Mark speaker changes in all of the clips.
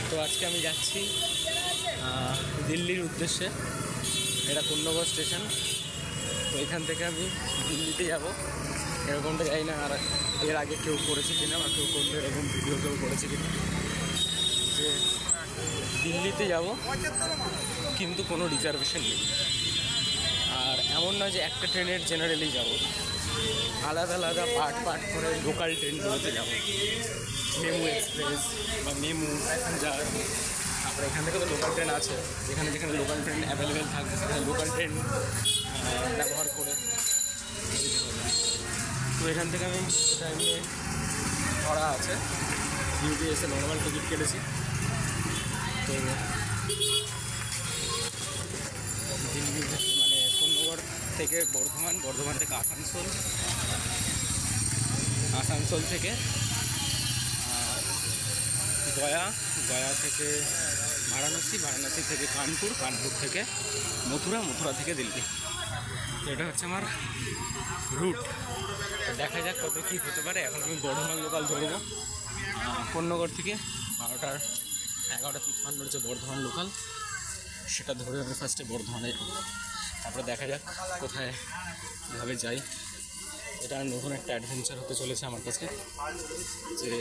Speaker 1: তো আজকে আমি যাচ্ছি দিল্লির উদ্দেশ্যে। এটা কোন্নগর স্টেশন। তো এখান থেকে আমি দিল্লিতে যাব। এরকমটা যাই না আর এর আগে কেউ করেছে কিনা বা কেউ করলে এরকম ভিডিও কেউ করেছে কিনা যে দিল্লিতে যাব কিন্তু কোনো রিজার্ভেশন নেই। আর এমন নয় যে একটা ট্রেনের জেনারেলি যাব, আলাদা আলাদা পার্ট করে লোকাল ট্রেনগুলোতে যাব। মেমু এক্সপ্রেস বা মেমু প্যাসেঞ্জার, তারপরে এখান থেকে তো লোকাল ট্রেন আছে, যেখানে যেখানে লোকাল ট্রেন অ্যাভেলেবেল থাকবে সেখানে লোকাল ট্রেন ব্যবহার করে যেতে হবে। তো এখান থেকে আমি সেটা নিয়ে করা আছে, ইউপিএসে নর্মাল টিকিট কেটেছি। তো দিল্লি মানে কোন্নগর থেকে বর্ধমান, বর্ধমান থেকে আসানসোল থেকে গয়া, গয়া থেকে বারাণসী থেকে কানপুর থেকে মথুরা থেকে দিল্লি। তো এটা হচ্ছে আমার রুট। দেখা যাক কত কী হতে পারে। এখন আমি বর্ধমান লোকাল ধরবো কোন্নগর থেকে 11:53 যে বর্ধমান লোকাল, সেটা ধরে আমি ফার্স্টে বর্ধমানে যাব। তারপরে দেখা যাক কোথায় কীভাবে যাই। এটা নতুন একটা অ্যাডভেঞ্চার হতে চলেছে আমার কাছে, যে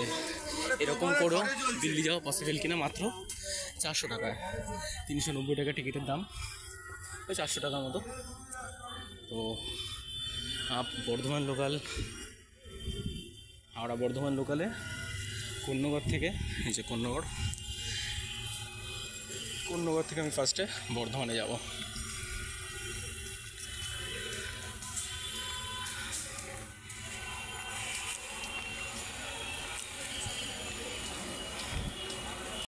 Speaker 1: এরকম করেও দিল্লি যাওয়া পসিবল কিনা। মাত্র 400 টাকায়, 390 টাকা টিকিটের দাম, ওই 400 টাকার মতো। তো বর্ধমান লোকাল, হাওড়া বর্ধমান লোকালে কোন্নগর থেকে, এই যে কোন্নগর থেকে আমি ফার্স্টে বর্ধমানে যাব।